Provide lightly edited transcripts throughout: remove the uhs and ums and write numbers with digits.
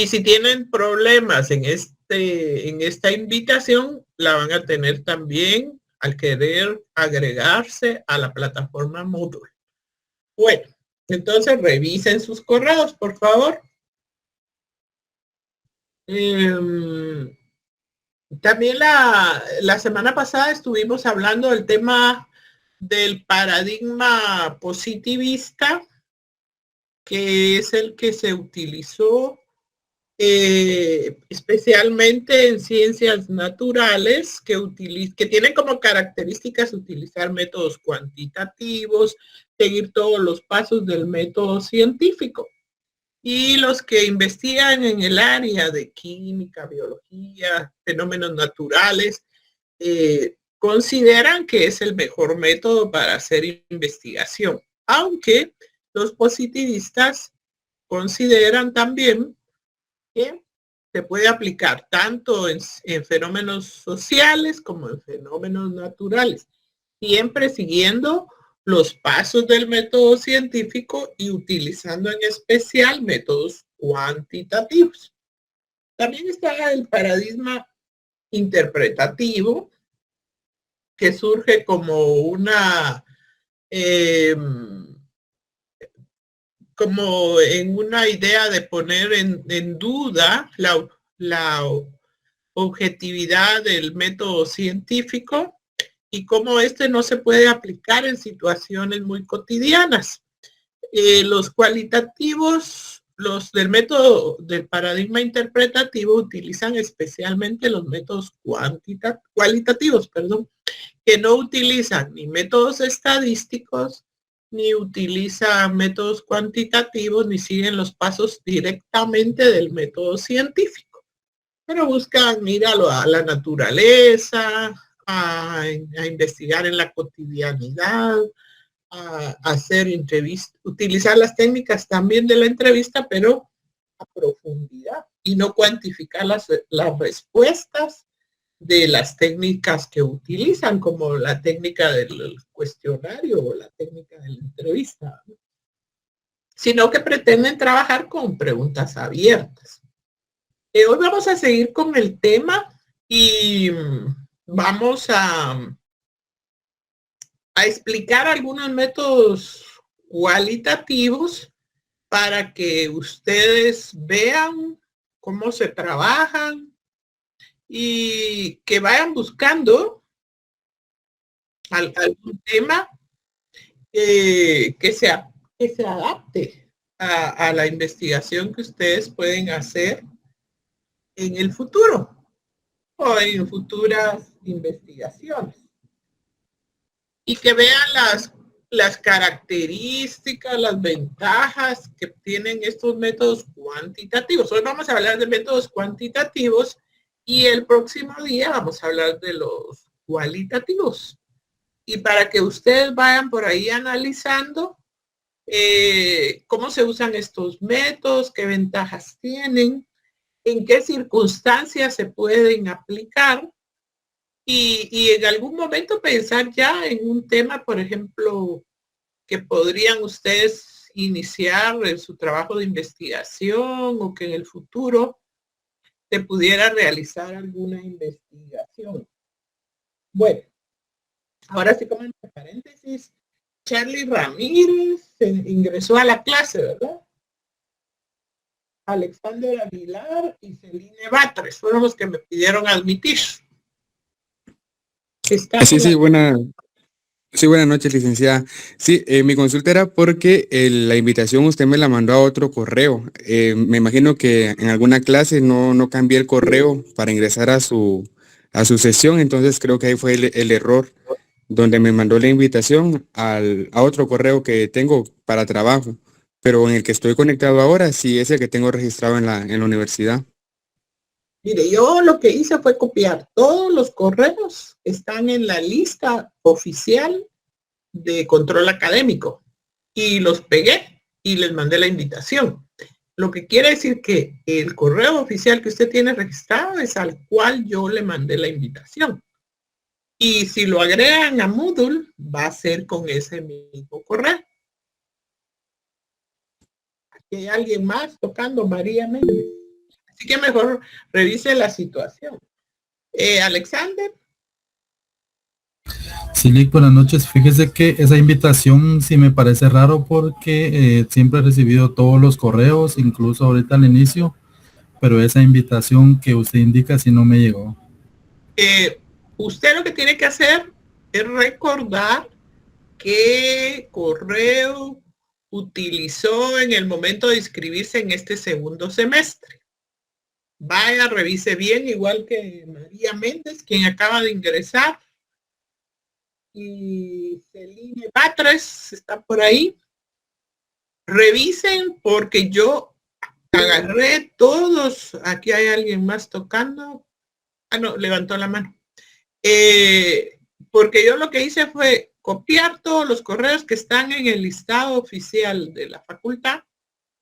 Y si tienen problemas en esta invitación, la van a tener también al querer agregarse a la plataforma Moodle. Bueno, entonces revisen sus correos, por favor. También la semana pasada estuvimos hablando del tema del paradigma positivista, que es el que se utilizó especialmente en ciencias naturales, que tienen como características utilizar métodos cuantitativos, seguir todos los pasos del método científico. Y los que investigan en el área de química, biología, fenómenos naturales, consideran que es el mejor método para hacer investigación, aunque los positivistas consideran también que se puede aplicar tanto en fenómenos sociales como en fenómenos naturales, siempre siguiendo los pasos del método científico y utilizando en especial métodos cuantitativos. También está el paradigma interpretativo, que surge como una como en una idea de poner en duda la objetividad del método científico y cómo este no se puede aplicar en situaciones muy cotidianas. Los cualitativos, los del método del paradigma interpretativo utilizan especialmente los métodos cualitativos, que no utilizan ni métodos estadísticos, ni utilizan métodos cuantitativos, ni siguen los pasos directamente del método científico, pero buscan ir a la naturaleza, a investigar en la cotidianidad, a hacer entrevistas, utilizar las técnicas también de la entrevista, pero a profundidad y no cuantificar las respuestas de las técnicas que utilizan, como la técnica del cuestionario o la técnica de la entrevista, sino que pretenden trabajar con preguntas abiertas. Hoy vamos a seguir con el tema y vamos a explicar algunos métodos cualitativos para que ustedes vean cómo se trabajan y que vayan buscando algún tema que se adapte a la investigación que ustedes pueden hacer en el futuro o en futuras investigaciones. Y que vean las características, las ventajas que tienen estos métodos cuantitativos. Hoy vamos a hablar de métodos cuantitativos y el próximo día vamos a hablar de los cualitativos. Y para que ustedes vayan por ahí analizando cómo se usan estos métodos, qué ventajas tienen, en qué circunstancias se pueden aplicar y en algún momento pensar ya en un tema, por ejemplo, que podrían ustedes iniciar en su trabajo de investigación o que en el futuro se pudiera realizar alguna investigación. Bueno, ahora sí, como entre paréntesis, Charlie Ramírez ingresó a la clase, ¿verdad? Alexander Aguilar y Celine Batres fueron los que me pidieron admitir. Sí, buenas noches, licenciada. Sí, mi consulta era porque la invitación usted me la mandó a otro correo. Me imagino que en alguna clase no cambié el correo para ingresar a su sesión, entonces creo que ahí fue el error, donde me mandó la invitación a otro correo que tengo para trabajo, pero en el que estoy conectado ahora sí es el que tengo registrado en la universidad. Mire, yo lo que hice fue copiar todos los correos que están en la lista oficial de control académico y los pegué y les mandé la invitación. Lo que quiere decir que el correo oficial que usted tiene registrado es al cual yo le mandé la invitación. Y si lo agregan a Moodle, va a ser con ese mismo correo. Aquí hay alguien más tocando, María Méndez. Así que mejor revise la situación. Alexander. Sí, Lick, buenas noches. Fíjese que esa invitación sí me parece raro porque siempre he recibido todos los correos, incluso ahorita al inicio, pero esa invitación que usted indica sí no me llegó. Usted lo que tiene que hacer es recordar qué correo utilizó en el momento de inscribirse en este segundo semestre. Vaya, revise bien, igual que María Méndez, quien acaba de ingresar. Y Celine Batres está por ahí. Revisen porque yo agarré todos. Aquí hay alguien más tocando. Ah, no, levantó la mano. Porque yo lo que hice fue copiar todos los correos que están en el listado oficial de la facultad,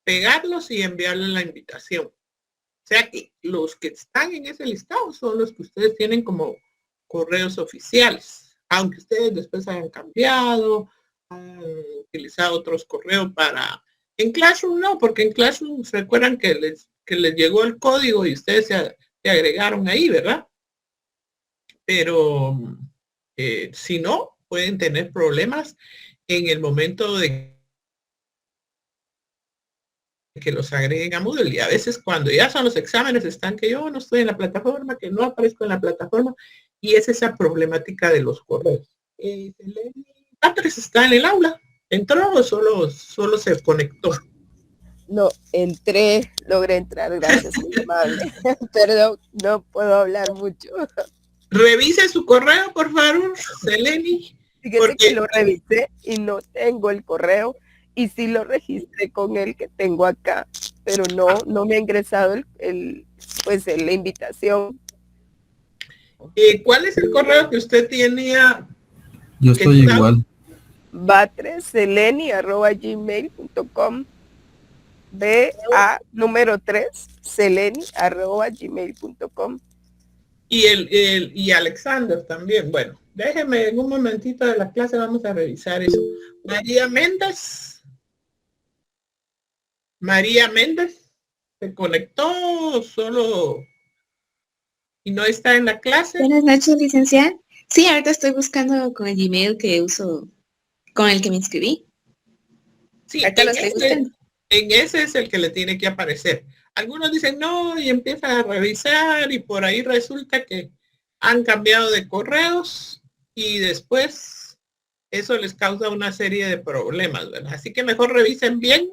pegarlos y enviarles la invitación. O sea que los que están en ese listado son los que ustedes tienen como correos oficiales, aunque ustedes después hayan cambiado, han utilizado otros correos para... En Classroom no, porque en Classroom se recuerdan que les llegó el código y ustedes se agregaron ahí, ¿verdad? Pero si no, pueden tener problemas en el momento de que los agreguen a Moodle. Y a veces cuando ya son los exámenes están que yo no estoy en la plataforma, que no aparezco en la plataforma, y es esa problemática de los correos. Patrick está en el aula. ¿Entró o solo se conectó? No, logré entrar, gracias, muy amable. Perdón, no puedo hablar mucho. Revise su correo, por favor, Seleni. Fíjate que lo revisé y no tengo el correo y sí lo registré con el que tengo acá, pero no me ha ingresado la invitación. ¿Cuál es el correo que usted tenía? Yo estoy igual. batreseleni@gmail.com número 3 seleni@gmail.com. Y Alexander también. Bueno, déjeme en un momentito de la clase, vamos a revisar eso. María Méndez se conectó solo y no está en la clase. Buenas noches, licenciada. Sí, ahorita estoy buscando con el Gmail que uso, con el que me inscribí. Sí, en ese es el que le tiene que aparecer. Algunos dicen no y empiezan a revisar y por ahí resulta que han cambiado de correos y después eso les causa una serie de problemas, ¿verdad? Así que mejor revisen bien.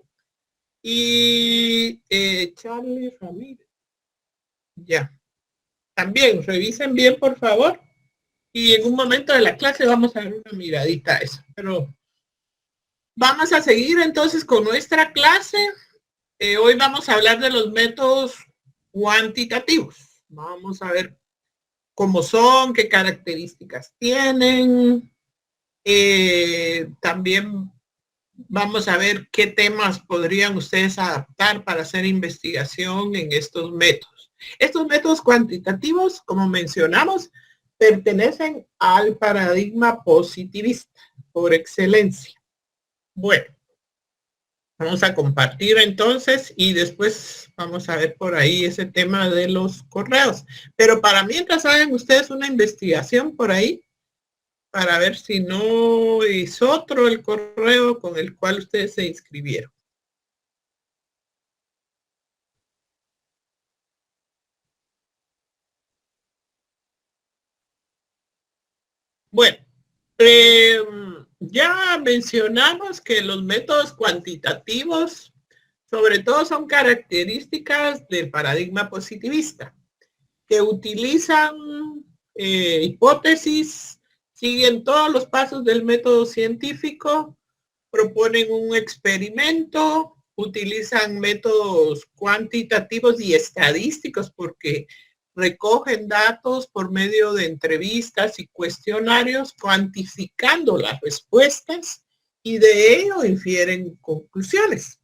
Y Charlie Ramírez. Ya. También revisen bien, por favor. Y en un momento de la clase vamos a dar una miradita a eso. Pero vamos a seguir entonces con nuestra clase. Hoy vamos a hablar de los métodos cuantitativos. Vamos a ver cómo son, qué características tienen. También vamos a ver qué temas podrían ustedes adaptar para hacer investigación en estos métodos. Estos métodos cuantitativos, como mencionamos, pertenecen al paradigma positivista por excelencia. Bueno, vamos a compartir entonces y después vamos a ver por ahí ese tema de los correos. Pero para mientras hagan ustedes una investigación por ahí para ver si no es otro el correo con el cual ustedes se inscribieron. Bueno, ya mencionamos que los métodos cuantitativos sobre todo son características del paradigma positivista, que utilizan hipótesis, siguen todos los pasos del método científico, proponen un experimento, utilizan métodos cuantitativos y estadísticos porque recogen datos por medio de entrevistas y cuestionarios, cuantificando las respuestas y de ello infieren conclusiones.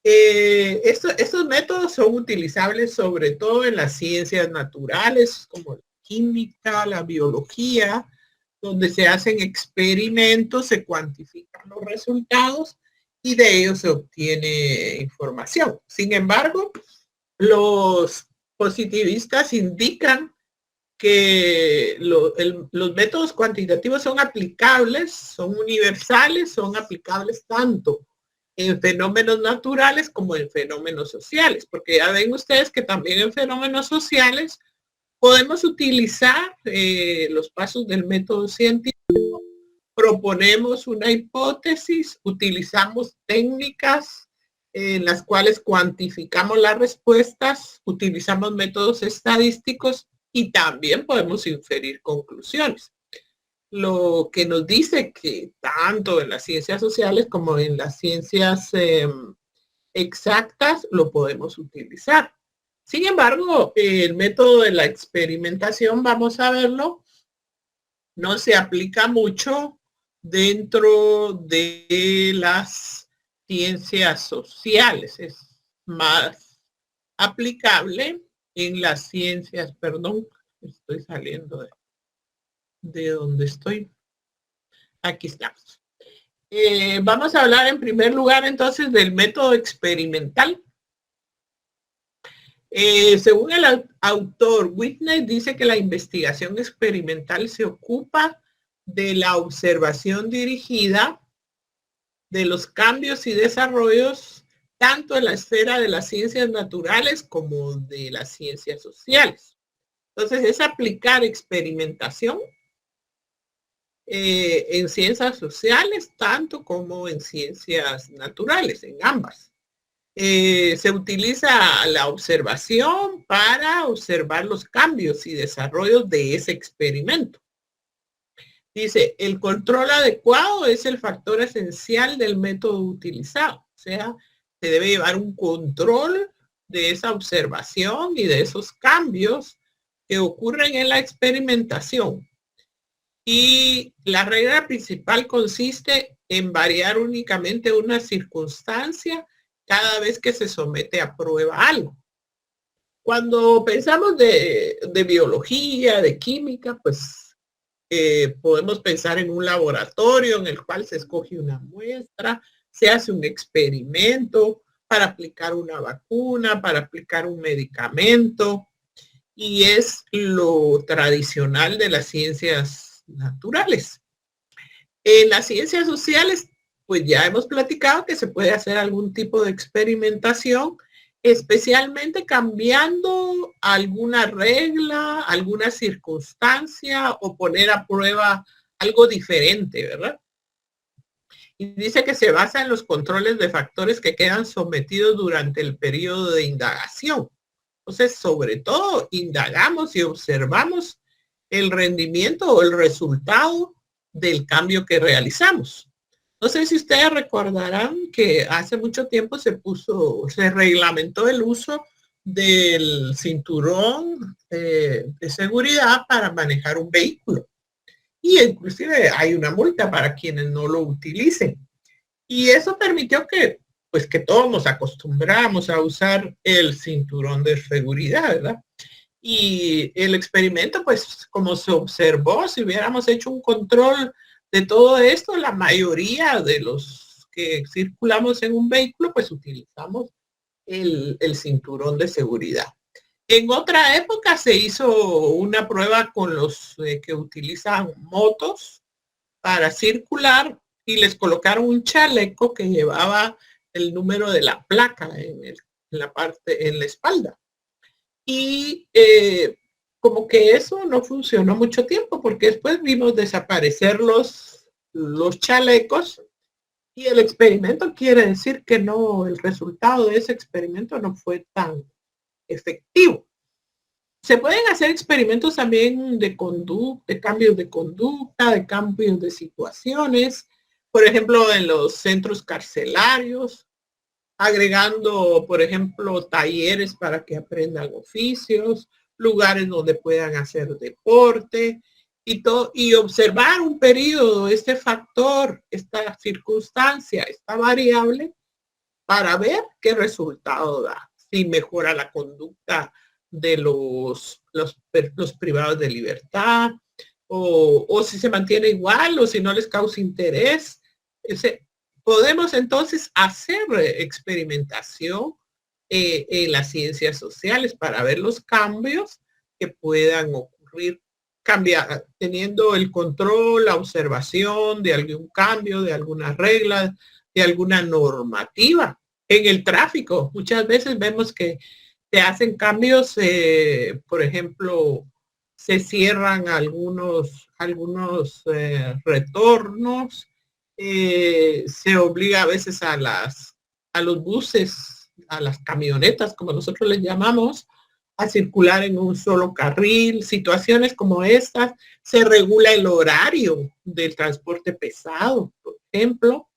Estos métodos son utilizables sobre todo en las ciencias naturales como la química, la biología, donde se hacen experimentos, se cuantifican los resultados y de ellos se obtiene información. Sin embargo, Los positivistas indican que los métodos cuantitativos son aplicables, son universales, son aplicables tanto en fenómenos naturales como en fenómenos sociales, porque ya ven ustedes que también en fenómenos sociales podemos utilizar los pasos del método científico, proponemos una hipótesis, utilizamos técnicas en las cuales cuantificamos las respuestas, utilizamos métodos estadísticos y también podemos inferir conclusiones. Lo que nos dice que tanto en las ciencias sociales como en las ciencias exactas lo podemos utilizar. Sin embargo, el método de la experimentación, vamos a verlo, no se aplica mucho dentro de las ciencias sociales. Es más aplicable en las ciencias, perdón, estoy saliendo de donde estoy. Aquí estamos. Vamos a hablar en primer lugar entonces del método experimental. Según el autor Whitney, dice que la investigación experimental se ocupa de la observación dirigida de los cambios y desarrollos tanto en la esfera de las ciencias naturales como de las ciencias sociales. Entonces es aplicar experimentación en ciencias sociales tanto como en ciencias naturales, en ambas. Se utiliza la observación para observar los cambios y desarrollos de ese experimento. Dice, el control adecuado es el factor esencial del método utilizado. O sea, se debe llevar un control de esa observación y de esos cambios que ocurren en la experimentación. Y la regla principal consiste en variar únicamente una circunstancia cada vez que se somete a prueba algo. Cuando pensamos de biología, de química, pues podemos pensar en un laboratorio en el cual se escoge una muestra, se hace un experimento para aplicar una vacuna, para aplicar un medicamento, y es lo tradicional de las ciencias naturales. En las ciencias sociales, pues ya hemos platicado que se puede hacer algún tipo de experimentación, especialmente cambiando alguna regla, alguna circunstancia o poner a prueba algo diferente, ¿verdad? Y dice que se basa en los controles de factores que quedan sometidos durante el periodo de indagación. Entonces, sobre todo, indagamos y observamos el rendimiento o el resultado del cambio que realizamos. No sé si ustedes recordarán que hace mucho tiempo se reglamentó el uso del cinturón de seguridad para manejar un vehículo. Y inclusive hay una multa para quienes no lo utilicen. Y eso permitió que todos nos acostumbramos a usar el cinturón de seguridad, ¿verdad? Y el experimento, pues como se observó, si hubiéramos hecho un control de todo esto, la mayoría de los que circulamos en un vehículo, pues utilizamos el cinturón de seguridad. En otra época se hizo una prueba con los que utilizan motos para circular y les colocaron un chaleco que llevaba el número de la placa en la espalda. Y como que eso no funcionó mucho tiempo porque después vimos desaparecer los chalecos y el experimento quiere decir que no, el resultado de ese experimento no fue tan efectivo. Se pueden hacer experimentos también de conducta, de cambios de conducta, de cambios de situaciones, por ejemplo, en los centros carcelarios, agregando, por ejemplo, talleres para que aprendan oficios, lugares donde puedan hacer deporte y observar un periodo, este factor, esta circunstancia, esta variable, para ver qué resultado da, si mejora la conducta de los privados de libertad, o si se mantiene igual, o si no les causa interés. Podemos entonces hacer experimentación en las ciencias sociales para ver los cambios que puedan ocurrir, teniendo el control, la observación de algún cambio, de alguna regla, de alguna normativa. En el tráfico, muchas veces vemos que se hacen cambios, por ejemplo, se cierran algunos retornos, se obliga a veces a los buses, a las camionetas, como nosotros les llamamos, a circular en un solo carril. Situaciones como estas, se regula el horario del transporte pesado, por ejemplo,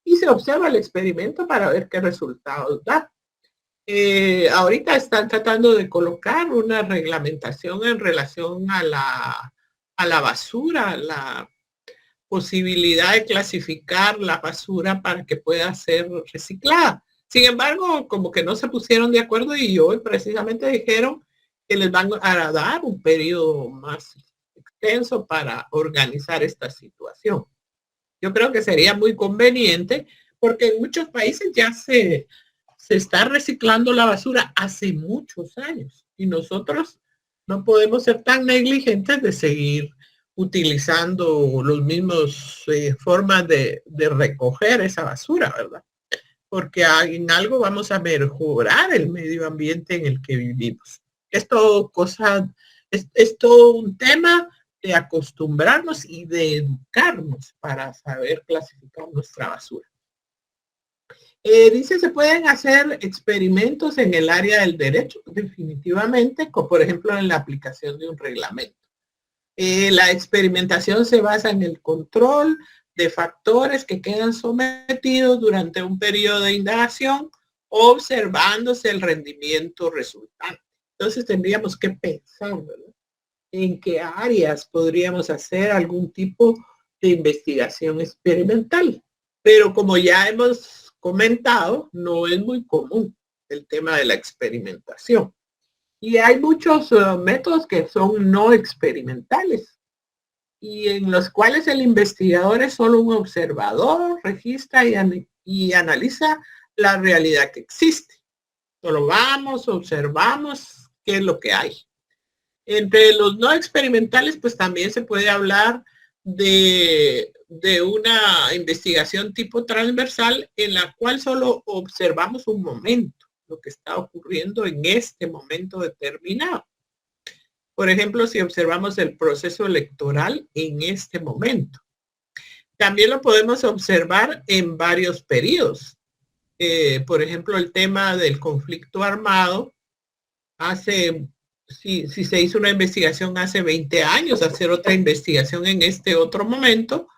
y se observa el experimento para ver qué resultados da. Ahorita están tratando de colocar una reglamentación en relación a la basura, la posibilidad de clasificar la basura para que pueda ser reciclada. Sin embargo, como que no se pusieron de acuerdo y hoy precisamente dijeron que les van a dar un periodo más extenso para organizar esta situación. Yo creo que sería muy conveniente porque en muchos países ya se está reciclando la basura hace muchos años y nosotros no podemos ser tan negligentes de seguir utilizando los mismos formas de recoger esa basura, ¿verdad? Porque en algo vamos a mejorar el medio ambiente en el que vivimos. Es todo un tema de acostumbrarnos y de educarnos para saber clasificar nuestra basura. Dice, se pueden hacer experimentos en el área del derecho, definitivamente, como por ejemplo en la aplicación de un reglamento. La experimentación se basa en el control de factores que quedan sometidos durante un periodo de indagación, observándose el rendimiento resultante. Entonces tendríamos que pensar, ¿verdad?, en qué áreas podríamos hacer algún tipo de investigación experimental. Pero como ya hemos comentado, no es muy común el tema de la experimentación. Y hay muchos métodos que son no experimentales y en los cuales el investigador es solo un observador, registra y analiza la realidad que existe. Solo vamos, observamos qué es lo que hay. Entre los no experimentales, pues también se puede hablar de una investigación tipo transversal en la cual solo observamos un momento, lo que está ocurriendo en este momento determinado. Por ejemplo, si observamos el proceso electoral en este momento. También lo podemos observar en varios periodos. Por ejemplo, el tema del conflicto armado, si se hizo una investigación hace 20 años, hacer otra investigación en este otro momento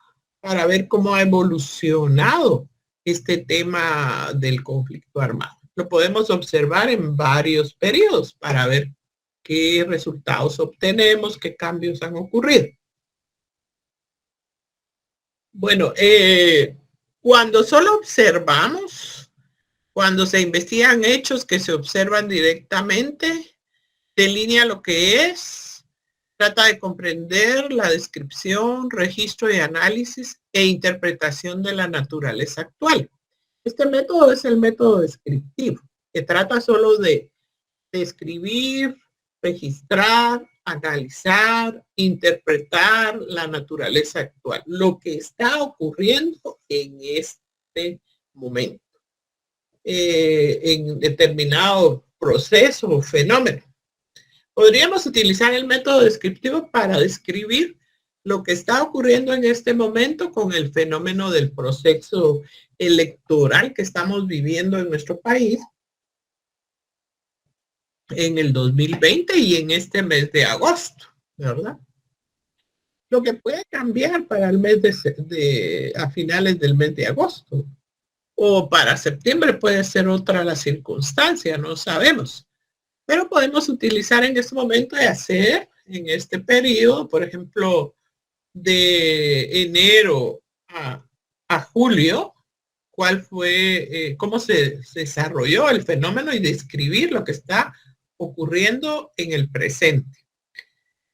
para ver cómo ha evolucionado este tema del conflicto armado. Lo podemos observar en varios periodos para ver qué resultados obtenemos, qué cambios han ocurrido. Bueno, cuando solo observamos, cuando se investigan hechos que se observan directamente, delinea lo que es, trata de comprender la descripción, registro y análisis e interpretación de la naturaleza actual. Este método es el método descriptivo, que trata solo de describir, registrar, analizar, interpretar la naturaleza actual, lo que está ocurriendo en este momento, en determinado proceso o fenómeno. Podríamos utilizar el método descriptivo para describir lo que está ocurriendo en este momento con el fenómeno del proceso electoral que estamos viviendo en nuestro país en el 2020 y en este mes de agosto, ¿verdad? Lo que puede cambiar para el mes a finales del mes de agosto o para septiembre puede ser otra la circunstancia, no sabemos. Pero podemos utilizar en este momento y hacer en este periodo, por ejemplo, de enero a julio, cuál fue, cómo se desarrolló el fenómeno y describir lo que está ocurriendo en el presente.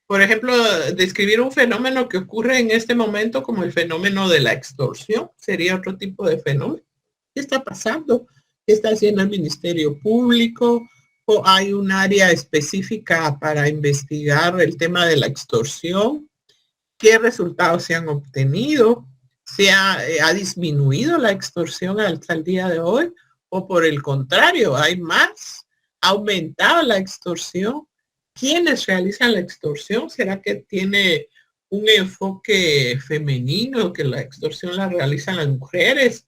Por ejemplo, describir un fenómeno que ocurre en este momento como el fenómeno de la extorsión sería otro tipo de fenómeno. ¿Qué está pasando ¿Qué está haciendo el Ministerio Público? ¿O hay un área específica para investigar el tema de la extorsión? ¿Qué resultados se han obtenido? ¿Ha disminuido la extorsión hasta el día de hoy? ¿O por el contrario, hay más? ¿Ha aumentado la extorsión? ¿Quiénes realizan la extorsión? ¿Será que tiene un enfoque femenino, que la extorsión la realizan las mujeres?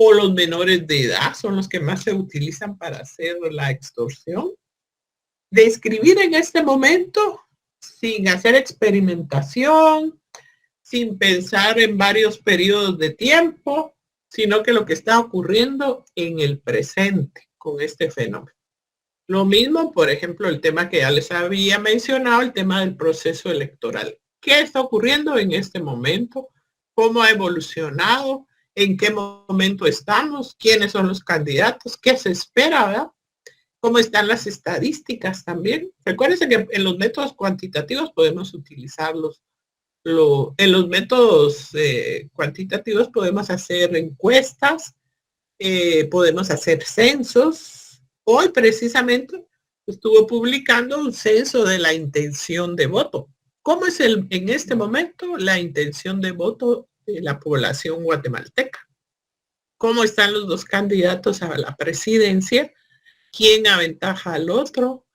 ¿O los menores de edad son los que más se utilizan para hacer la extorsión? Describir en este momento, sin hacer experimentación, sin pensar en varios periodos de tiempo, sino que lo que está ocurriendo en el presente con este fenómeno. Lo mismo, por ejemplo, el tema que ya les había mencionado, el tema del proceso electoral. ¿Qué está ocurriendo en este momento? ¿Cómo ha evolucionado? ¿En qué momento estamos? ¿Quiénes son los candidatos? ¿Qué se espera, verdad? ¿Cómo están las estadísticas también? Recuérdense que en los métodos cuantitativos podemos utilizarlos. En los métodos cuantitativos podemos hacer encuestas, podemos hacer censos. Hoy precisamente estuvo publicando un censo de la intención de voto. ¿Cómo es en este momento la intención de voto de la población guatemalteca? ¿Cómo están los dos candidatos a la presidencia? ¿Quién aventaja al otro?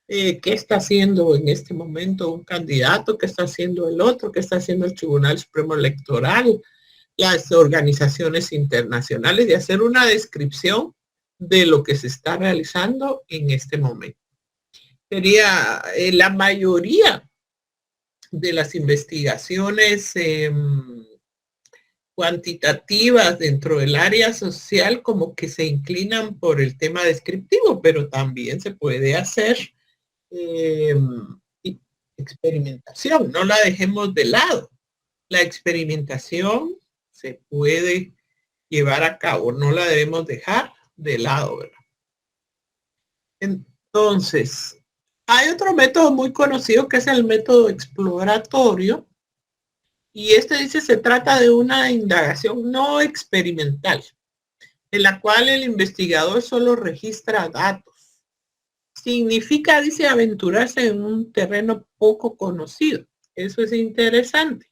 ¿Qué está haciendo en este momento un candidato? ¿Qué está haciendo el otro? ¿Qué está haciendo el Tribunal Supremo Electoral? Las organizaciones internacionales, de hacer una descripción de lo que se está realizando en este momento. Sería la mayoría de las investigaciones cuantitativas dentro del área social como que se inclinan por el tema descriptivo, pero también se puede hacer experimentación, no la dejemos de lado. La experimentación se puede llevar a cabo, no la debemos dejar de lado, ¿verdad? Entonces, hay otro método muy conocido que es el método exploratorio, y este dice se trata de una indagación no experimental, en la cual el investigador solo registra datos. Significa, dice, aventurarse en un terreno poco conocido. Eso es interesante,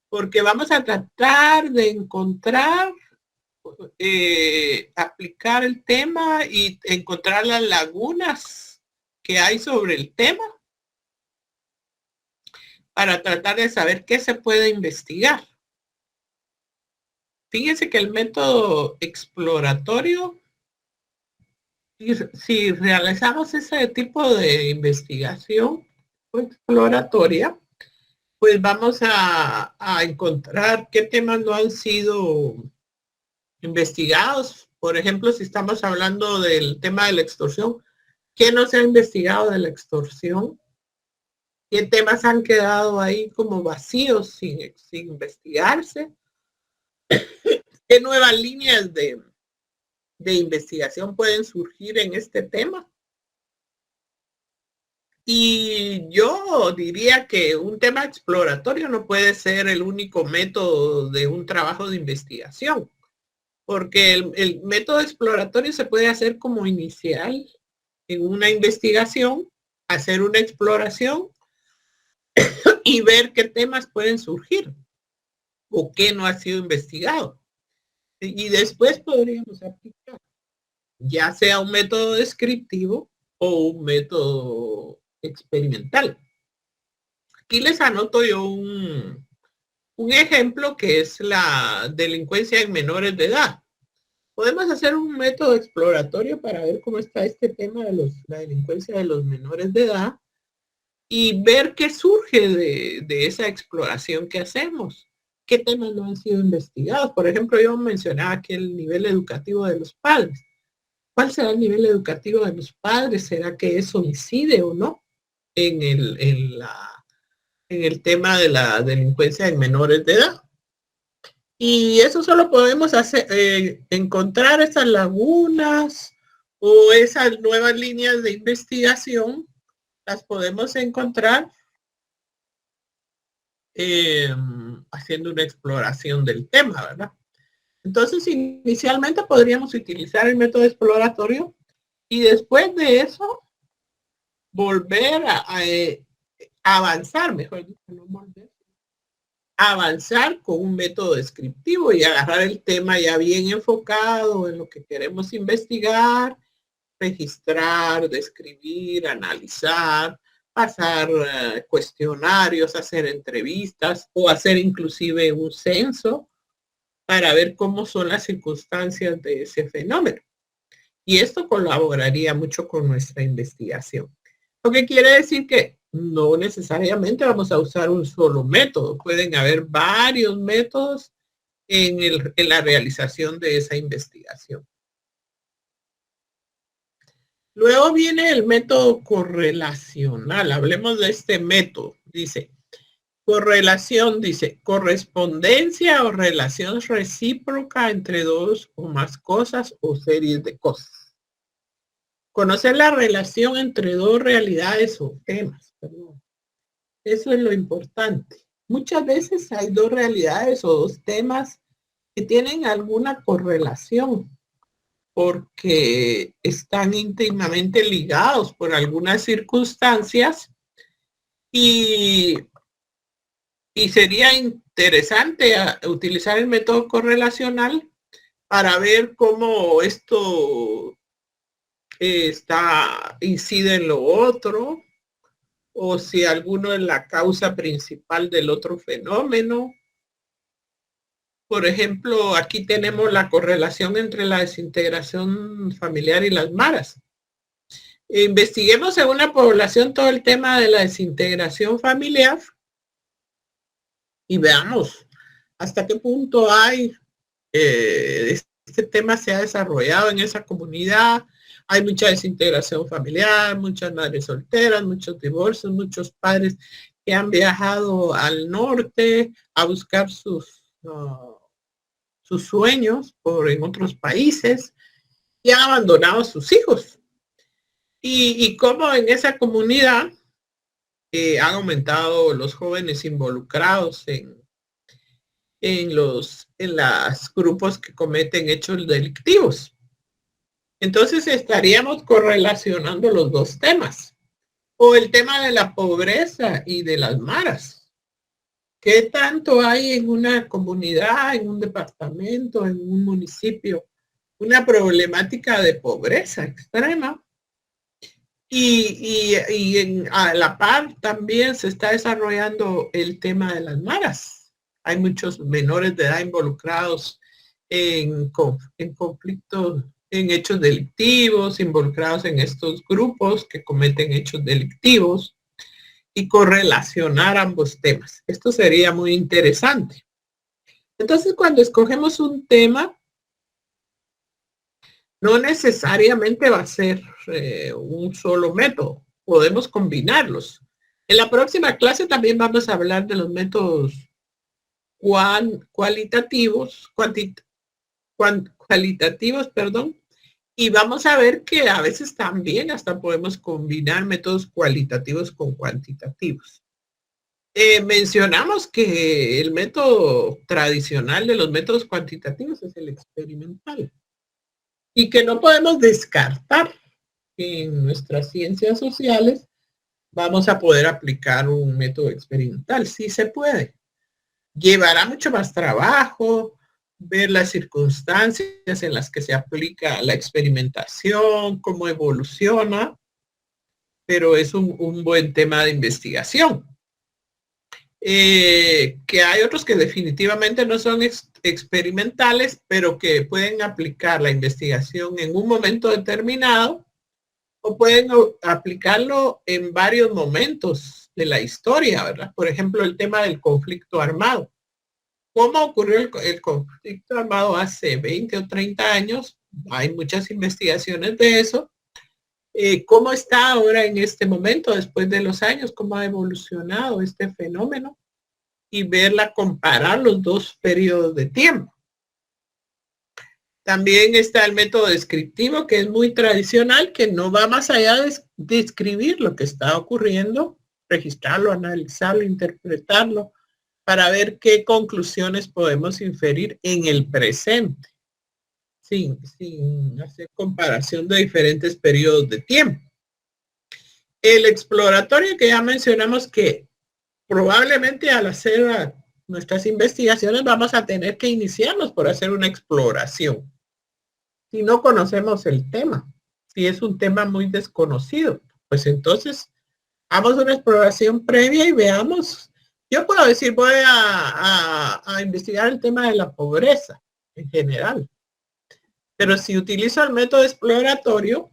porque vamos a tratar de encontrar, aplicar el tema y encontrar las lagunas que hay sobre el tema para tratar de saber qué se puede investigar. Fíjense que el método exploratorio, si realizamos ese tipo de investigación exploratoria, pues vamos a encontrar qué temas no han sido investigados. Por ejemplo, si estamos hablando del tema de la extorsión, ¿qué no se ha investigado de la extorsión? ¿Qué temas han quedado ahí como vacíos sin investigarse? ¿Qué nuevas líneas de investigación pueden surgir en este tema? Y yo diría que un tema exploratorio no puede ser el único método de un trabajo de investigación, porque el método exploratorio se puede hacer como inicial en una investigación, hacer una exploración y ver qué temas pueden surgir o qué no ha sido investigado. Y después podríamos aplicar, ya sea un método descriptivo o un método experimental. Aquí les anoto yo un ejemplo que es la delincuencia en menores de edad. Podemos hacer un método exploratorio para ver cómo está este tema de la delincuencia de los menores de edad y ver qué surge de esa exploración que hacemos. ¿Qué temas no han sido investigados? Por ejemplo, yo mencionaba aquí el nivel educativo de los padres. ¿Cuál será el nivel educativo de los padres? ¿Será que eso incide o no en el tema de la delincuencia en menores de edad? Y eso solo podemos hacer, encontrar esas lagunas o esas nuevas líneas de investigación, las podemos encontrar haciendo una exploración del tema, ¿verdad? Entonces, inicialmente podríamos utilizar el método exploratorio y después de eso volver a avanzar, mejor dicho, no volver, avanzar con un método descriptivo y agarrar el tema ya bien enfocado en lo que queremos investigar, registrar, describir, analizar, pasar cuestionarios, hacer entrevistas o hacer inclusive un censo para ver cómo son las circunstancias de ese fenómeno. Y esto colaboraría mucho con nuestra investigación. Lo que quiere decir que no necesariamente vamos a usar un solo método. Pueden haber varios métodos en la realización de esa investigación. Luego viene el método correlacional. Hablemos de este método. Dice, correlación, dice, correspondencia o relación recíproca entre dos o más cosas o series de cosas. Conocer la relación entre dos realidades o temas. Perdón. Eso es lo importante. Muchas veces hay dos realidades o dos temas que tienen alguna correlación porque están íntimamente ligados por algunas circunstancias y sería interesante utilizar el método correlacional para ver cómo esto incide en lo otro, o si alguno es la causa principal del otro fenómeno. Por ejemplo, aquí tenemos la correlación entre la desintegración familiar y las maras. Investiguemos en una población todo el tema de la desintegración familiar y veamos hasta qué punto hay este tema se ha desarrollado en esa comunidad. Hay mucha desintegración familiar, muchas madres solteras, muchos divorcios, muchos padres que han viajado al norte a buscar sus sueños en otros países y han abandonado a sus hijos. Y cómo en esa comunidad han aumentado los jóvenes involucrados en los grupos que cometen hechos delictivos. Entonces estaríamos correlacionando los dos temas. O el tema de la pobreza y de las maras. ¿Qué tanto hay en una comunidad, en un departamento, en un municipio? Una problemática de pobreza extrema. Y a la par también se está desarrollando el tema de las maras. Hay muchos menores de edad involucrados en conflictos, en hechos delictivos, involucrados en estos grupos que cometen hechos delictivos y correlacionar ambos temas. Esto sería muy interesante. Entonces, cuando escogemos un tema, no necesariamente va a ser un solo método. Podemos combinarlos. En la próxima clase también vamos a hablar de los métodos cualitativos, y vamos a ver que a veces también hasta podemos combinar métodos cualitativos con cuantitativos. Mencionamos que el método tradicional de los métodos cuantitativos es el experimental y que no podemos descartar que en nuestras ciencias sociales vamos a poder aplicar un método experimental. Sí se puede. Llevará mucho más trabajo, ver las circunstancias en las que se aplica la experimentación, cómo evoluciona, pero es un buen tema de investigación. Que hay otros que definitivamente no son experimentales, pero que pueden aplicar la investigación en un momento determinado o pueden aplicarlo en varios momentos de la historia, ¿verdad? Por ejemplo, el tema del conflicto armado. ¿Cómo ocurrió el conflicto armado hace 20 o 30 años? Hay muchas investigaciones de eso. ¿Cómo está ahora en este momento, después de los años? ¿Cómo ha evolucionado este fenómeno? Y comparar los dos periodos de tiempo. También está el método descriptivo, que es muy tradicional, que no va más allá de describir lo que está ocurriendo, registrarlo, analizarlo, interpretarlo, para ver qué conclusiones podemos inferir en el presente, sin hacer comparación de diferentes periodos de tiempo. El exploratorio que ya mencionamos, que probablemente al hacer nuestras investigaciones vamos a tener que iniciarnos por hacer una exploración. Si no conocemos el tema, si es un tema muy desconocido, pues entonces hagamos una exploración previa y veamos. Yo puedo decir, voy a investigar el tema de la pobreza en general, pero si utilizo el método exploratorio,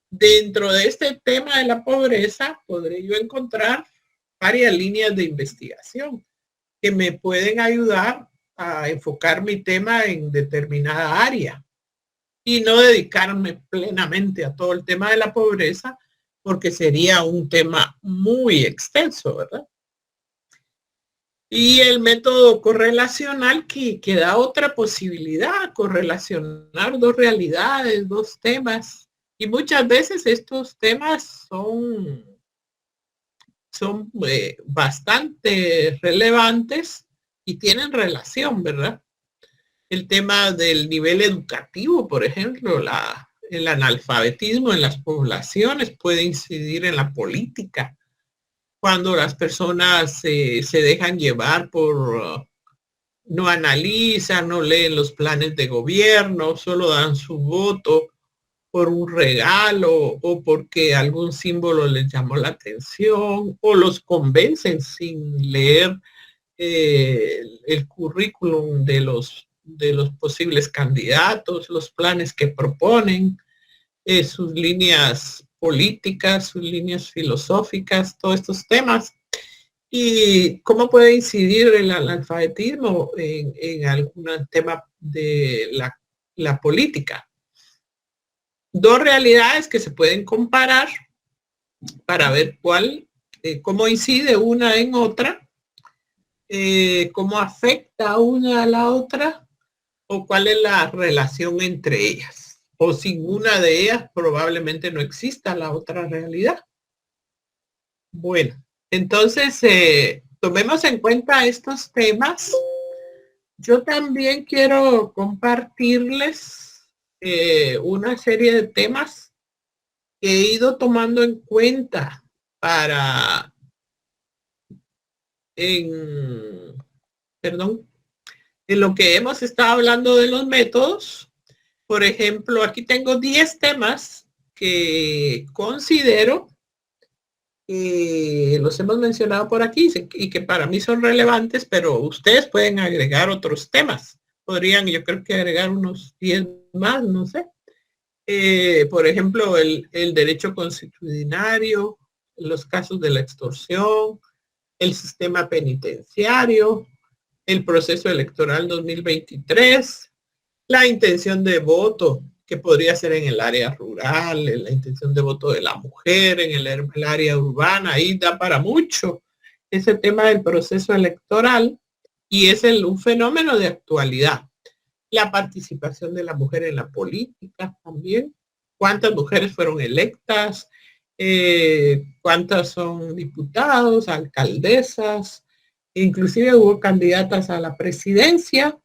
dentro de este tema de la pobreza, podré yo encontrar varias líneas de investigación que me pueden ayudar a enfocar mi tema en determinada área y no dedicarme plenamente a todo el tema de la pobreza, porque sería un tema muy extenso, ¿verdad? Y el método correlacional que da otra posibilidad, correlacionar dos realidades, dos temas. Y muchas veces estos temas son bastante relevantes y tienen relación, ¿verdad? El tema del nivel educativo, por ejemplo, el analfabetismo en las poblaciones puede incidir en la política. Cuando las personas se dejan llevar por, no analizan, no leen los planes de gobierno, solo dan su voto por un regalo o porque algún símbolo les llamó la atención, o los convencen sin leer el currículum de los posibles candidatos, los planes que proponen, sus líneas políticas, sus líneas filosóficas, todos estos temas. Y cómo puede incidir el analfabetismo en algún tema de la política. Dos realidades que se pueden comparar para ver cómo incide una en otra, cómo afecta una a la otra, o cuál es la relación entre ellas. O sin una de ellas probablemente no exista la otra realidad. Bueno, entonces tomemos en cuenta estos temas. Yo también quiero compartirles una serie de temas que he ido tomando en cuenta en lo que hemos estado hablando de los métodos. Por ejemplo, aquí tengo 10 temas que considero que los hemos mencionado por aquí y que para mí son relevantes, pero ustedes pueden agregar otros temas. Podrían, yo creo que agregar unos 10 más, no sé. Por ejemplo, el derecho consuetudinario, los casos de la extorsión, el sistema penitenciario, el proceso electoral 2023, la intención de voto, que podría ser en el área rural, la intención de voto de la mujer, en el área urbana, ahí da para mucho ese tema del proceso electoral, y es un fenómeno de actualidad. La participación de la mujer en la política también, cuántas mujeres fueron electas, cuántas son diputados, alcaldesas, inclusive hubo candidatas a la presidencia.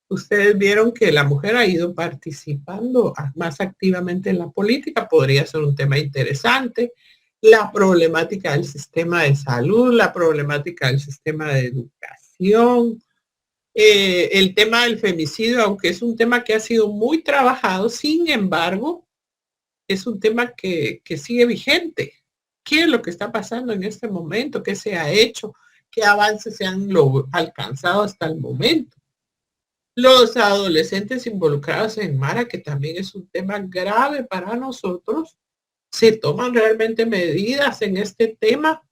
Ustedes vieron que la mujer ha ido participando más activamente en la política, podría ser un tema interesante. La problemática del sistema de salud, la problemática del sistema de educación, el tema del femicidio, aunque es un tema que ha sido muy trabajado, sin embargo, es un tema que sigue vigente. ¿Qué es lo que está pasando en este momento? ¿Qué se ha hecho? ¿Qué avances se han alcanzado hasta el momento? Los adolescentes involucrados en Mara, que también es un tema grave para nosotros, ¿se toman realmente medidas en este tema?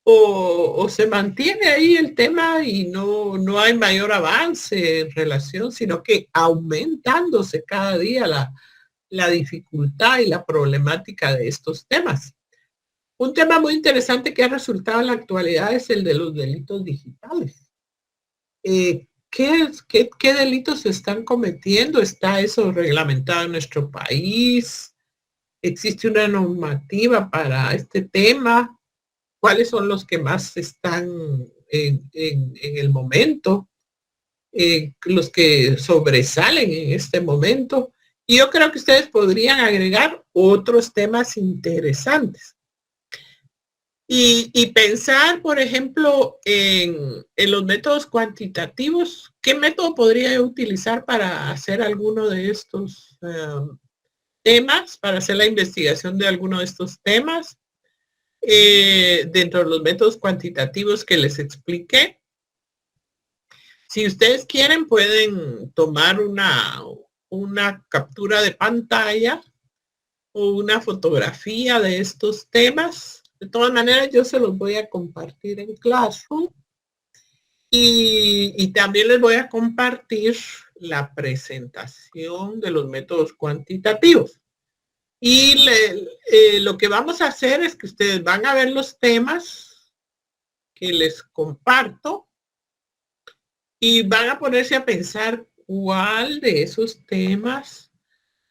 ¿O se mantiene ahí el tema y no hay mayor avance en relación, sino que aumentándose cada día la dificultad y la problemática de estos temas? Un tema muy interesante que ha resultado en la actualidad es el de los delitos digitales. ¿Qué delitos se están cometiendo? ¿Está eso reglamentado en nuestro país? ¿Existe una normativa para este tema? ¿Cuáles son los que más están en el momento, los que sobresalen en este momento. Y yo creo que ustedes podrían agregar otros temas interesantes. Y pensar, por ejemplo, en los métodos cuantitativos. ¿Qué método podría yo utilizar para hacer alguno de estos temas, para hacer la investigación de alguno de estos temas? Dentro de los métodos cuantitativos que les expliqué. Si ustedes quieren, pueden tomar una captura de pantalla o una fotografía de estos temas. De todas maneras, yo se los voy a compartir en Classroom. Y también les voy a compartir la presentación de los métodos cuantitativos. Y lo que vamos a hacer es que ustedes van a ver los temas que les comparto y van a ponerse a pensar cuál de esos temas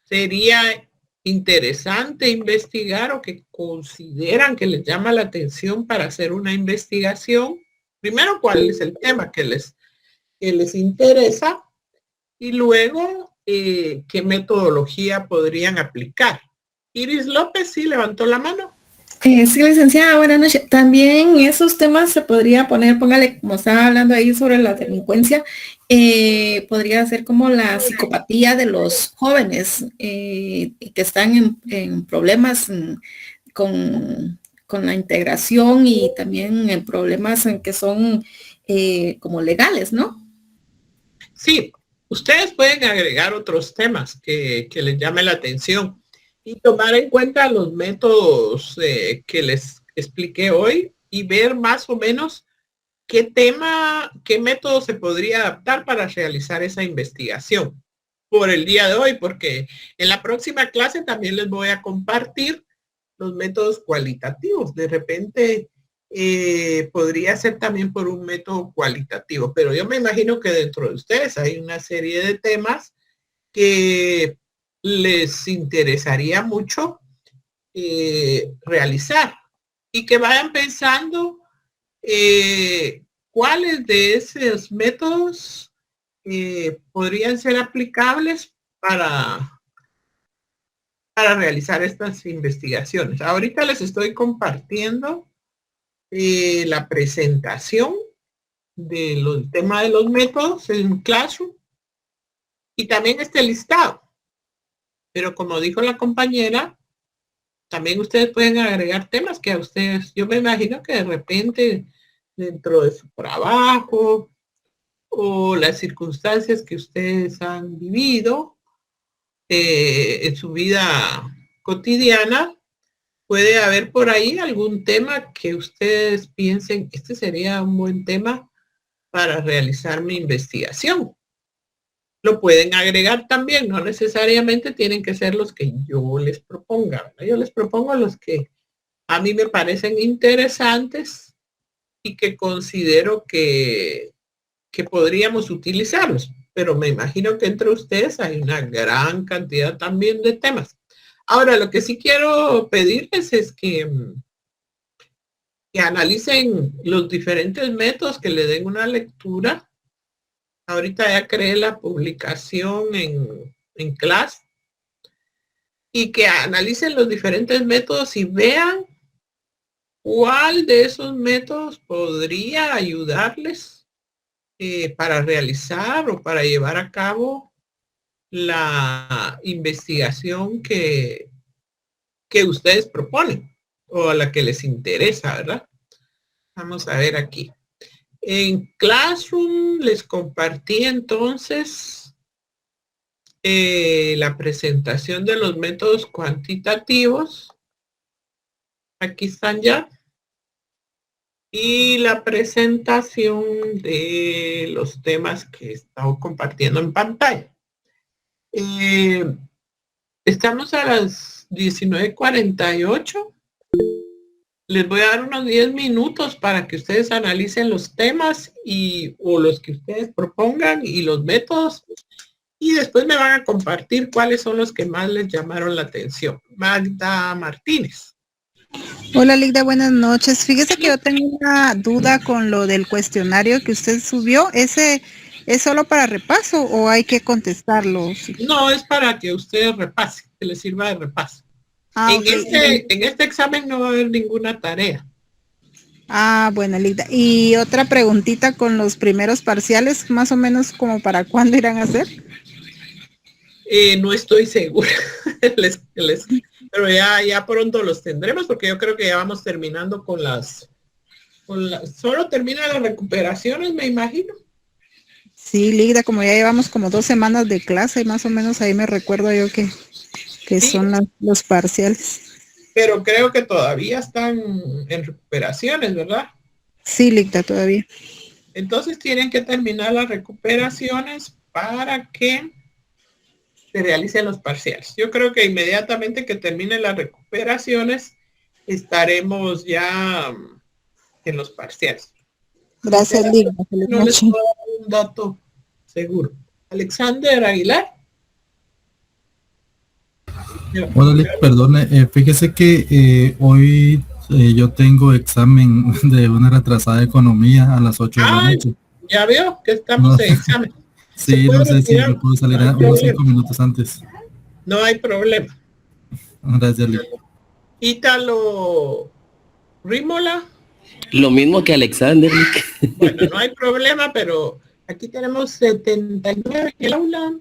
sería interesante investigar o que consideran que les llama la atención para hacer una investigación. Primero, cuál es el tema que les interesa y luego qué metodología podrían aplicar. Iris López sí levantó la mano. Sí, licenciada, buenas noches. También esos temas se podría poner, póngale, como estaba hablando ahí sobre la delincuencia, podría ser como la psicopatía de los jóvenes que están en problemas con la integración y también en problemas en que son como legales, ¿no? Sí, ustedes pueden agregar otros temas que les llame la atención y tomar en cuenta los métodos que les expliqué hoy y ver más o menos qué método se podría adaptar para realizar esa investigación por el día de hoy, porque en la próxima clase también les voy a compartir los métodos cualitativos. De repente podría ser también por un método cualitativo, pero yo me imagino que dentro de ustedes hay una serie de temas que les interesaría mucho realizar y que vayan pensando cuáles de esos métodos podrían ser aplicables para realizar estas investigaciones. Ahorita les estoy compartiendo la presentación del tema de los métodos en Classroom y también este listado. Pero como dijo la compañera, también ustedes pueden agregar temas que a ustedes, yo me imagino que de repente dentro de su trabajo o las circunstancias que ustedes han vivido en su vida cotidiana, puede haber por ahí algún tema que ustedes piensen, este sería un buen tema para realizar mi investigación. Lo pueden agregar también, no necesariamente tienen que ser los que yo les proponga, ¿verdad? Yo les propongo los que a mí me parecen interesantes y que considero que podríamos utilizarlos, pero me imagino que entre ustedes hay una gran cantidad también de temas. Ahora, lo que sí quiero pedirles es que analicen los diferentes métodos, que le den una lectura. Ahorita ya creé la publicación en clase y que analicen los diferentes métodos y vean cuál de esos métodos podría ayudarles para realizar o para llevar a cabo la investigación que ustedes proponen o a la que les interesa, ¿verdad? Vamos a ver aquí. En Classroom les compartí entonces la presentación de los métodos cuantitativos. Aquí están ya. Y la presentación de los temas que he estado compartiendo en pantalla. Estamos a las 19:48. Les voy a dar unos 10 minutos para que ustedes analicen los temas o los que ustedes propongan y los métodos. Y después me van a compartir cuáles son los que más les llamaron la atención. Magda Martínez. Hola Ligda, buenas noches. Fíjese que yo tengo una duda con lo del cuestionario que usted subió. ¿Ese es solo para repaso o hay que contestarlo? No, es para que usted repase, que le sirva de repaso. Ah, ok. En este examen no va a haber ninguna tarea. Ah, bueno, Ligda. Y otra preguntita con los primeros parciales, más o menos como para cuándo irán a ser. No estoy segura, pero ya pronto los tendremos porque yo creo que ya vamos terminando solo termina las recuperaciones, me imagino. Sí, Ligda, como ya llevamos como 2 semanas de clase, más o menos ahí me recuerdo yo que Sí, son los parciales. pero creo que todavía están en recuperaciones, ¿verdad? Sí, Ligda, todavía. Entonces tienen que terminar las recuperaciones para que se realicen los parciales. Yo creo que inmediatamente que terminen las recuperaciones estaremos ya en los parciales. Gracias, Ligda. Feliz No les noche. puedo dar un dato seguro. Alexander Aguilar. Hola, perdone, fíjese que hoy yo tengo examen de una retrasada de economía a las 8 de la Ay, noche. ya veo que No, estamos en examen. Se sí, puede no sé si me retirar, puedo no salir hay a unos 5 problema. minutos antes. No hay problema. Gracias, Lee. Ítalo Rímola. Lo mismo que Alexander. Bueno, no hay problema, pero aquí tenemos 79 en el aula.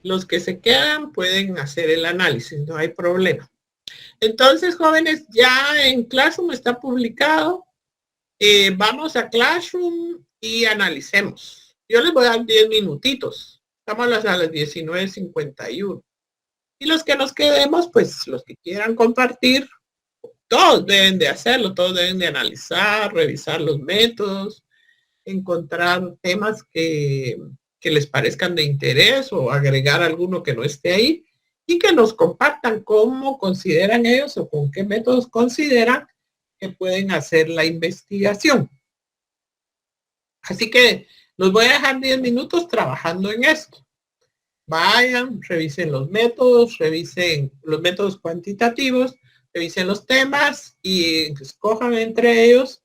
Los que se quedan pueden hacer el análisis, no hay problema. Entonces, jóvenes, ya en Classroom está publicado. Vamos a Classroom y analicemos. Yo les voy a dar 10 minutitos. Estamos a las 19:51. Y los que nos quedemos, pues los que quieran compartir, todos deben de hacerlo, todos deben de analizar, revisar los métodos, encontrar temas que les parezcan de interés o agregar alguno que no esté ahí y que nos compartan cómo consideran ellos o con qué métodos consideran que pueden hacer la investigación. Así que los voy a dejar 10 minutos trabajando en esto. Vayan, revisen los métodos cuantitativos, revisen los temas y escojan entre ellos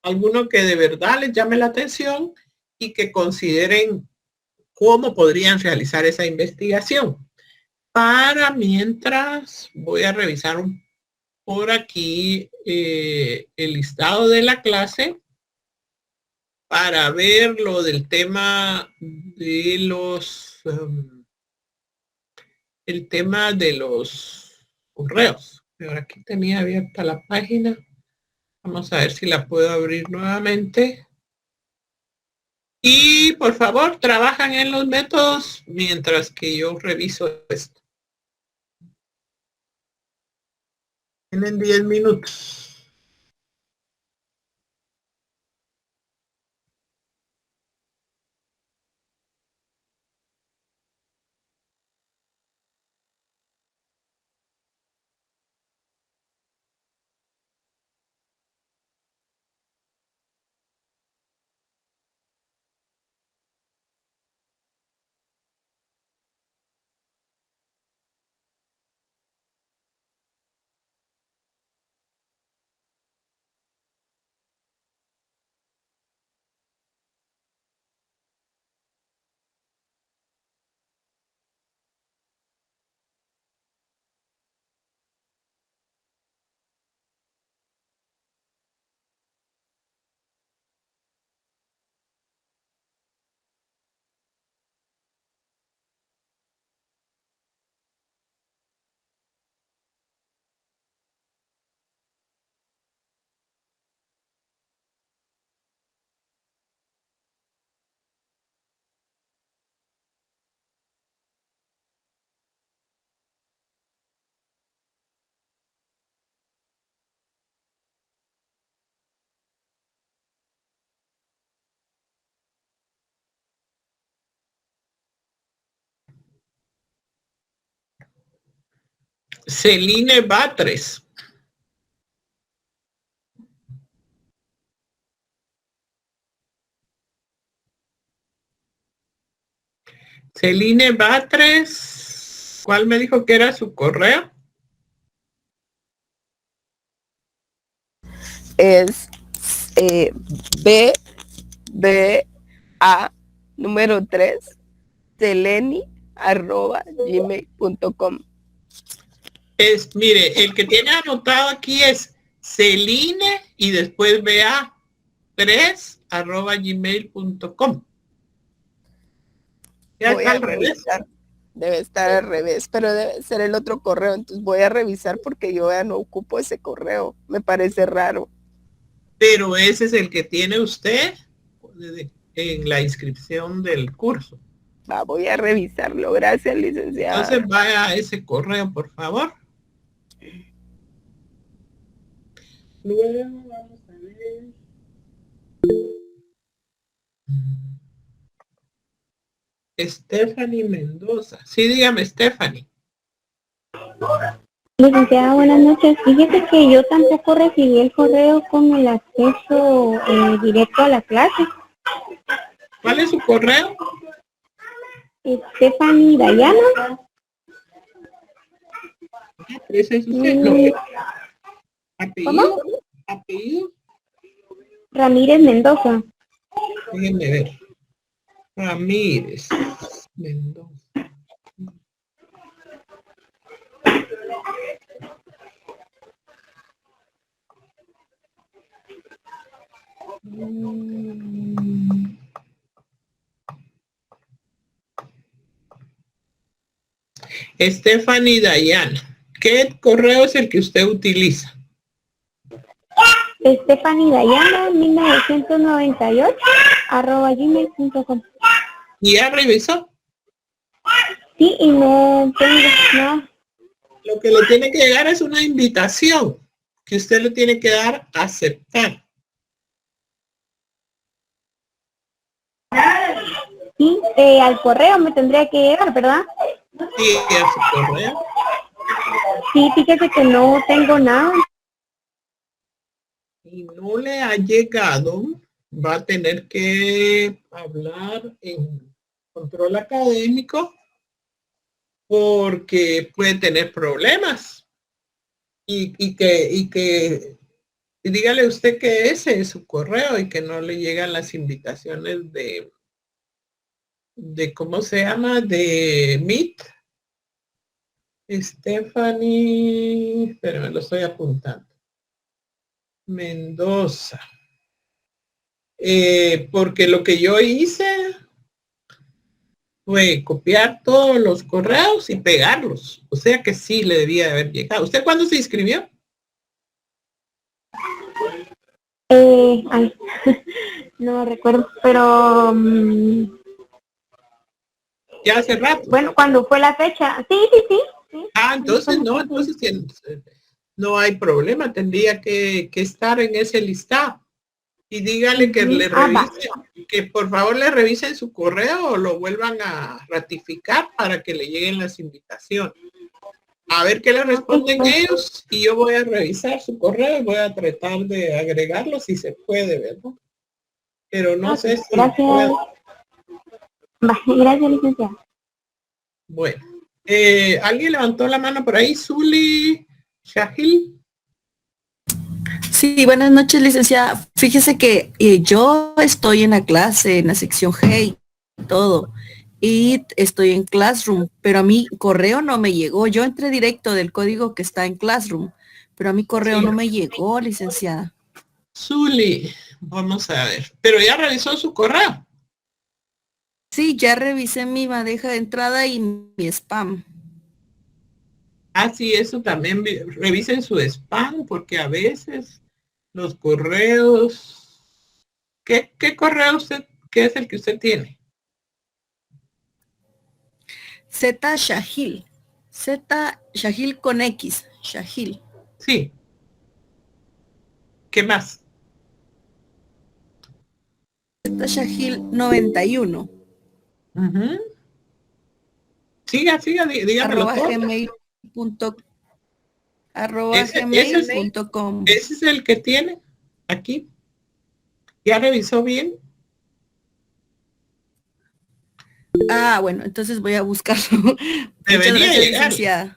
alguno que de verdad les llame la atención y que consideren cómo podrían realizar esa investigación. Para mientras voy a revisar por aquí el listado de la clase para ver lo del tema de el tema de los correos. Ahora aquí tenía abierta la página. Vamos a ver si la puedo abrir nuevamente. Y por favor, trabajan en los métodos mientras que yo reviso esto. Tienen 10 minutos. Celine Batres. Celine Batres. ¿Cuál me dijo que era su correo? es BBA número 3 seleni@gmail.com. Mire, el que tiene anotado aquí es Celine y después BA3@gmail.com. Ya Voy está a al revés. revisar. Debe estar al revés, pero debe ser el otro correo. Entonces voy a revisar porque yo ya no ocupo ese correo. Me parece raro. Pero ese es el que tiene usted en la inscripción del curso. Voy a revisarlo. Gracias, licenciada. Entonces vaya a ese correo, por favor. Luego vamos a ver. Stephanie Mendoza. Sí, dígame, Stephanie. Licenciada, buenas noches. Fíjese que yo tampoco recibí el correo con el acceso directo a la clase. ¿Cuál es su correo? Stephanie Dayana. Ese es usted, no. ¿Apellido? ¿Cómo? ¿Apellido? Ramírez Mendoza. Déjenme ver. Ramírez Mendoza. Stephanie Dayana. ¿Qué correo es el que usted utiliza? Stephanie Dayana 1998 @gmail.com. ¿Y ya revisó? Sí, y no tengo nada. Lo que le tiene que llegar es una invitación que usted le tiene que dar a aceptar. Sí, al correo me tendría que llegar, ¿verdad? Sí, a su correo. Sí, fíjese que no tengo nada. Y no le ha llegado, va a tener que hablar en control académico porque puede tener problemas. Y dígale usted que ese es su correo y que no le llegan las invitaciones de ¿cómo se llama? De Meet. Stephanie, pero me lo estoy apuntando. Mendoza. Porque lo que yo hice fue copiar todos los correos y pegarlos. O sea que sí le debía de haber llegado. ¿Usted cuándo se inscribió? Ay, no recuerdo, pero Ya hace rato. bueno, cuando fue la fecha. Sí. Ah, entonces no, entonces no hay problema. Tendría que estar en ese listado. Y dígale que le revise, que por favor le revisen su correo o lo vuelvan a ratificar para que le lleguen las invitaciones. A ver qué le responden ellos y yo voy a revisar su correo y voy a tratar de agregarlo si se puede, ¿verdad? Pero no sé si gracias. Gracias, licenciada. Bueno, ¿alguien levantó la mano por ahí? Zuli Shahil. Sí, buenas noches, licenciada. Fíjese que yo estoy en la clase, en la sección G y todo, y estoy en Classroom, pero a mi correo no me llegó. Yo entré directo del código que está en Classroom, pero a mi correo no me llegó, licenciada. Zuli, vamos a ver. Pero ya revisó su correo. Sí, ya revisé mi bandeja de entrada y mi spam. Ah, sí, eso también. Revisen su spam porque a veces los correos. ¿Qué correo usted, qué es el que usted tiene? Z Shahil. Z Shahil con X. Shahil. Sí. ¿Qué más? Z Shahil 91. Siga, dígamelo todo. gmail.com. Ese es el que tiene aquí. ¿Ya revisó bien? Ah, bueno, entonces voy a buscarlo. Debería llegarle.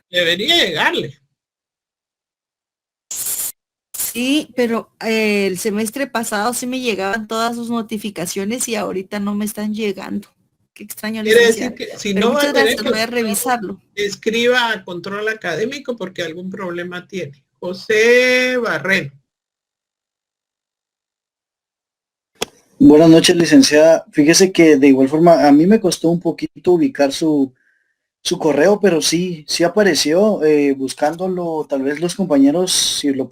Sí, Sí, pero el semestre pasado sí me llegaban todas sus notificaciones y ahorita no me están llegando. Qué extraño, Quiere licenciada. decir que si Pero no va a muchas tener gracias, voy a revisarlo. escriba a control académico porque algún problema tiene. José Barreno. Buenas noches, licenciada. Fíjese que de igual forma a mí me costó un poquito ubicar su correo, pero sí apareció buscándolo. Tal vez los compañeros, si lo